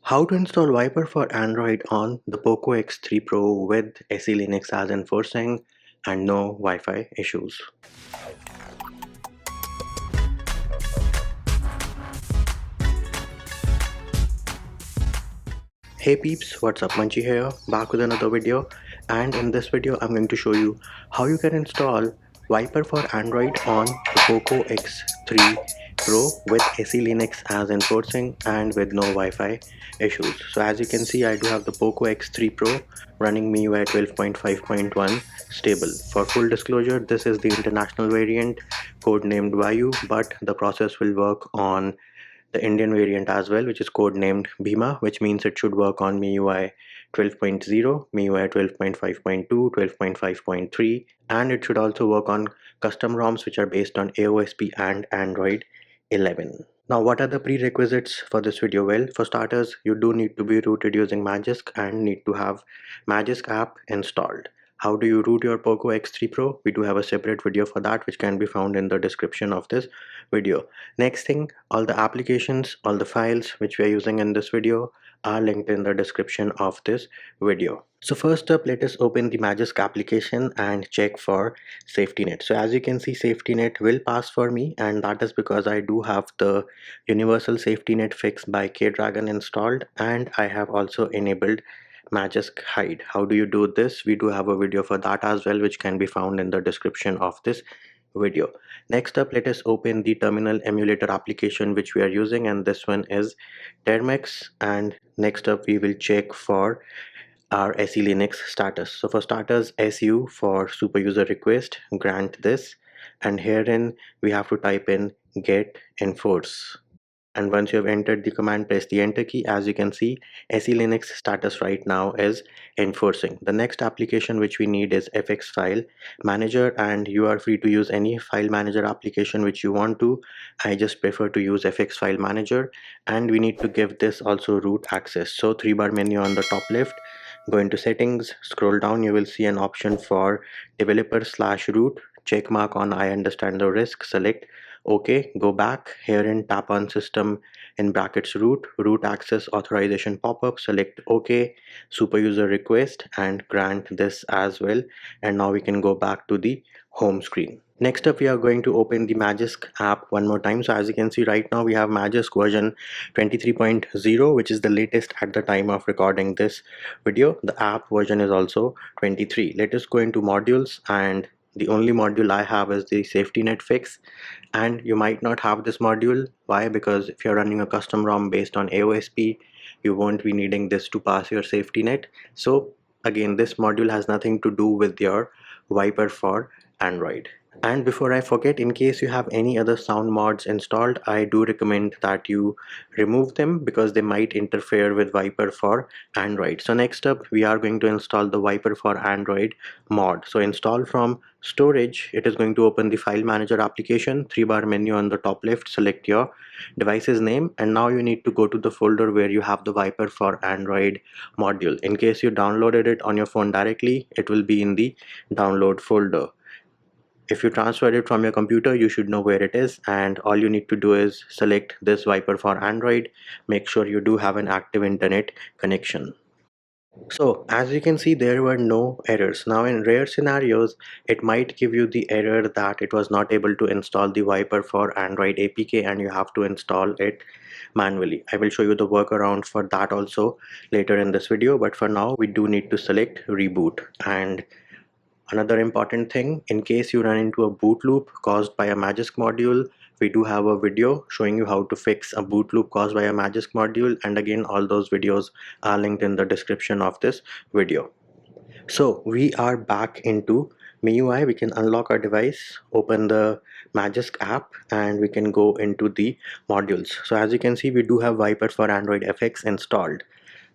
How to install Viper for Android on the Poco X3 Pro with SELinux as enforcing and no Wi-Fi issues. Hey peeps, what's up? Munchie here, back with another video, and in this video I'm going to show you how you can install Viper for Android on the Poco X3 Pro with SELinux as enforcing and with no Wi-Fi issues. So as you can see, I do have the Poco X3 Pro running Miui 12.5.1 stable. For full disclosure, this is the international variant codenamed Vayu, but the process will work on the Indian variant as well, which is codenamed Bhima, which means it should work on MIUI 12.0, MIUI 12.5.2, 12.5.3, and it should also work on custom ROMs which are based on AOSP and Android 11. Now, what are the prerequisites for this video? Well, for starters, you do need to be rooted using Magisk and need to have Magisk app installed. How do you root your Poco X3 Pro? We do have a separate video for that, which can be found in the description of this video. Next thing, all the applications, all the files which we are using in this video are linked in the description of this video. So first up, let us open the Magisk application and check for safety net. So as you can see, safety net will pass for me, and that is because I do have the universal safety net fix by Kdragon installed, and I have also enabled Magisk hide. How do you do this? We do have a video for that as well, which can be found in the description of this video. Next up, let us open the terminal emulator application which we are using, and this one is Termex. And next up, we will check for our SELinux status. So for starters, SU for super user request, grant this, and herein we have to type in get enforce. And once you have entered the command, press the enter key. As you can see, SELinux status right now is enforcing. The next application which we need is FX file manager, and you are free to use any file manager application which you want to. I just prefer to use FX file manager, and we need to give this also root access. So 3-bar menu on the top left, go into settings, scroll down, you will see an option for developer/root. Check mark on I understand the risk, select OK, go back here and tap on system in brackets root access authorization pop-up, select OK, super user request, and grant this as well. And now we can go back to the home screen. Next up, we are going to open the Magisk app one more time. So as you can see right now, we have Magisk version 23.0, which is the latest at the time of recording this video. The app version is also 23. Let us go into modules, and the only module I have is the safety net fix, and you might not have this module. Why? Because if you're running a custom ROM based on AOSP, you won't be needing this to pass your safety net. So again, this module has nothing to do with your Viper for Android. And before I forget, in case you have any other sound mods installed, I do recommend that you remove them because they might interfere with Viper for Android. So next up, we are going to install the Viper for Android mod. So install from storage. It is going to open the file manager application, 3-bar menu on the top left, select your device's name, and now you need to go to the folder where you have the Viper for Android module. In case you downloaded it on your phone directly, it will be in the download folder. If you transfer it from your computer, you should know where it is, and all you need to do is select this Viper for Android. Make sure you do have an active internet connection. So as you can see, there were no errors. Now in rare scenarios, it might give you the error that it was not able to install the Viper for Android APK and you have to install it manually. I will show you the workaround for that also later in this video, but for now we do need to select reboot. And another important thing, in case you run into a boot loop caused by a Magisk module, we do have a video showing you how to fix a boot loop caused by a Magisk module, and again, all those videos are linked in the description of this video. So we are back into MIUI. We can unlock our device, open the Magisk app, and we can go into the modules. So as you can see, we do have Viper for Android FX installed.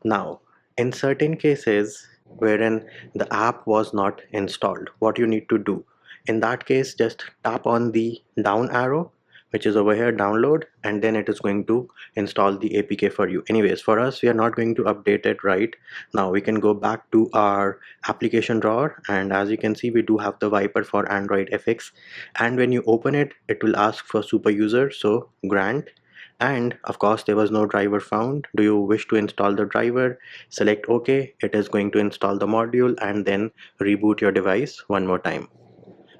Now, in certain cases wherein the app was not installed, what you need to do? In that case, just tap on the down arrow, which is over here, download, and then it is going to install the APK for you. Anyways, for us, we are not going to update it right now. We can go back to our application drawer, and as you can see, we do have the Viper for Android FX, and when you open it, it will ask for super user, so grant, and of course there was no driver found. Do you wish to install the driver? Select OK. It is going to install the module and then reboot your device one more time.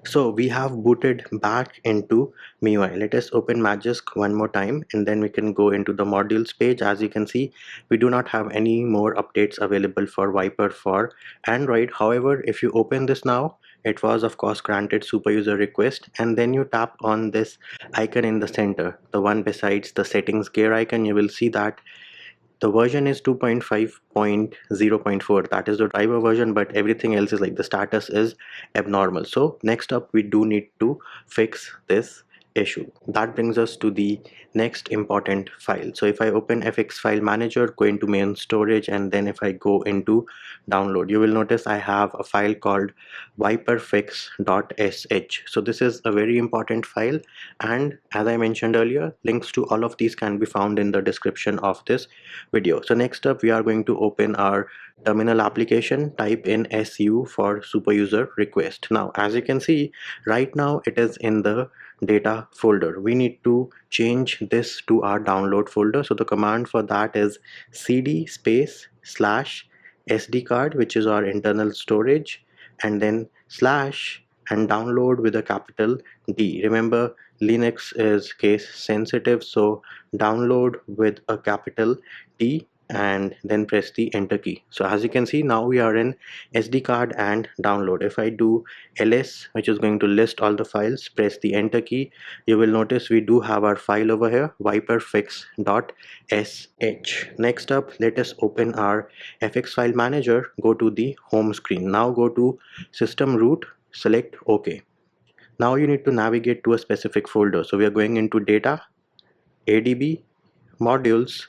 So we have booted back into Miui. Let us open Magisk one more time and then we can go into the modules page. As you can see, we do not have any more updates available for Viper for Android. However, if you open this now, it was of course granted super user request, and then you tap on this icon in the center, the one besides the settings gear icon. You will see that the version is 2.5.0.4. that is the driver version, but everything else is like the status is abnormal. So next up, we do need to fix this issue. That brings us to the next important file. So if I open FX file manager, go into main storage, and then if I go into download, you will notice I have a file called viperfix.sh. so this is a very important file, and as I mentioned earlier, links to all of these can be found in the description of this video. So next up, we are going to open our terminal application, type in su for super user request. Now as you can see, right now it is in the data folder. We need to change this to our download folder. So the command for that is cd space slash sd card, which is our internal storage, and then slash and download with a capital D. Remember, Linux is case sensitive, so download with a capital D and then press the enter key. So as you can see, now we are in SD card and download. If I do ls, which is going to list all the files, press the enter key, you will notice we do have our file over here, viperfix.sh. Next up, let us open our FX file manager. Go to the home screen. Now go to system root, select OK. Now you need to navigate to a specific folder. So we are going into data, ADB, modules,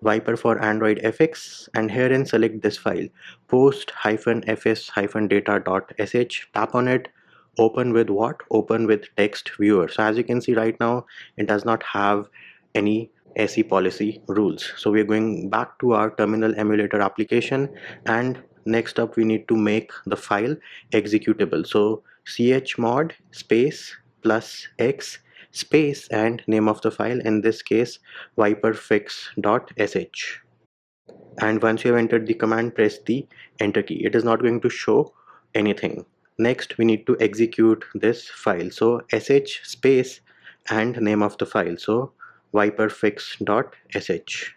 Viper for Android FX, and herein select this file, post-fs-data.sh. Tap on it, open with what? Open with text viewer. So as you can see right now, it does not have any SE policy rules. So we are going back to our terminal emulator application, and next up we need to make the file executable. So chmod space plus x space and name of the file, in this case viperfix.sh, and once you have entered the command, press the enter key. It is not going to show anything. Next we need to execute this file, so sh space and name of the file, so viperfix.sh.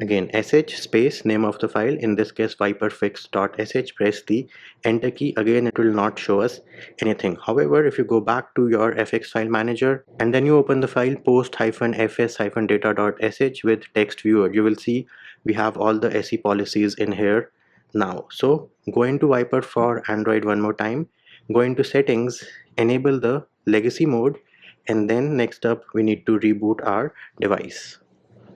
Again, sh space name of the file, in this case viperfix.sh. Press the enter key. Again, it will not show us anything. However, if you go back to your FX file manager and then you open the file post-fs-data.sh with text viewer, you will see we have all the SE policies in here now. So go into Viper for Android one more time, go into settings, enable the legacy mode, and then next up we need to reboot our device.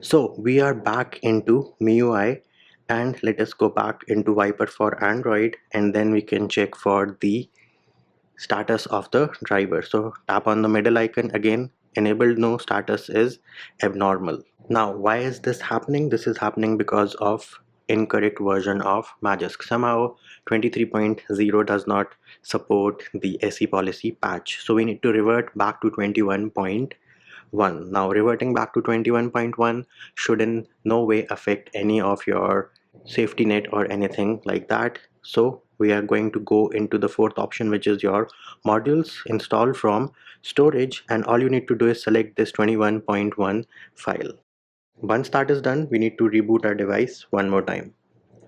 So we are back into Miui, and let us go back into Viper for Android, and then we can check for the status of the driver. So tap on the middle icon again, enabled no, status is abnormal. Now why is this happening? This is happening because of incorrect version of Magisk. Somehow 23.0 does not support the SE policy patch. So we need to revert back to 21.1. Now reverting back to 21.1 should in no way affect any of your safety net or anything like that. So we are going to go into the fourth option, which is your modules, install from storage, and all you need to do is select this 21.1 file. Once that is done, we need to reboot our device one more time.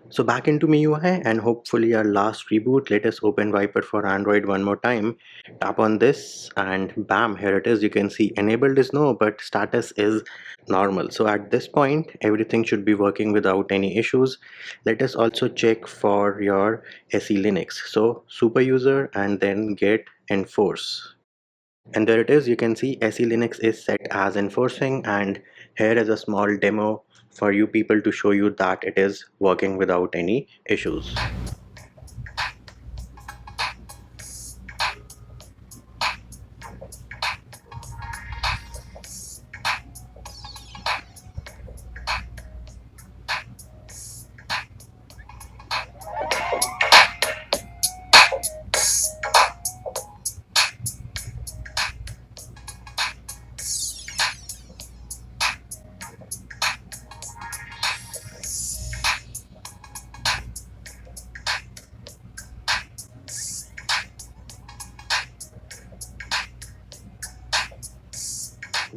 So back into Miui, and hopefully our last reboot. Let us open Viper for Android one more time. Tap on this and bam, here it is. You can see enabled is no, but status is normal. So at this point, everything should be working without any issues. Let us also check for your SELinux. So super user and then get enforce. And there it is. You can see SELinux is set as enforcing, and here is a small demo for you people to show you that it is working without any issues.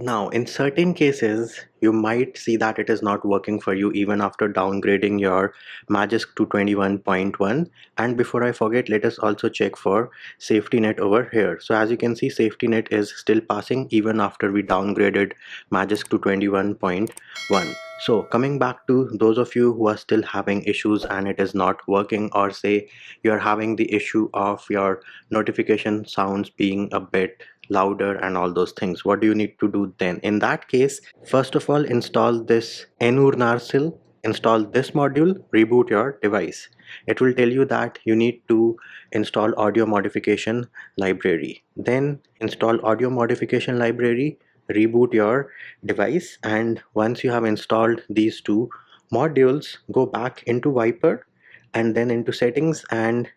Now, in certain cases, you might see that it is not working for you even after downgrading your Magisk to 21.1. And before I forget, let us also check for safety net over here. So as you can see, safety net is still passing even after we downgraded Magisk to 21.1. So coming back to those of you who are still having issues and it is not working, or say you're having the issue of your notification sounds being a bit louder and all those things, what do you need to do then? In that case, first of all, install this enurnarsil, install this module, reboot your device. It will tell you that you need to install audio modification library. Then install audio modification library, reboot your device, and once you have installed these two modules, go back into Viper and then into settings and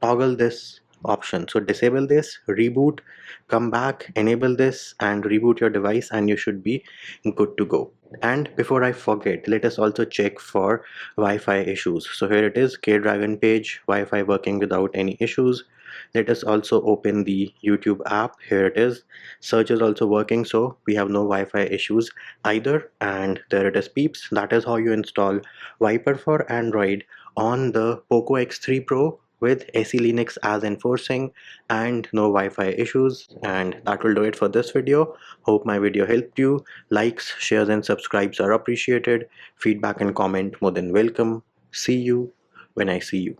toggle this option. So disable this, reboot, come back, enable this and reboot your device, and you should be good to go. And before I forget, let us also check for Wi-Fi issues. So here it is, K-Dragon page, Wi-Fi working without any issues. Let us also open the YouTube app. Here it is, search is also working, so we have no Wi-Fi issues either. And there it is, peeps. That is how you install Viper for Android on the Poco X3 Pro with SELinux as enforcing and no Wi-Fi issues. And that will do it for this video. Hope my video helped you. Likes, shares and subscribes are appreciated. Feedback and comment more than welcome. See you when I see you.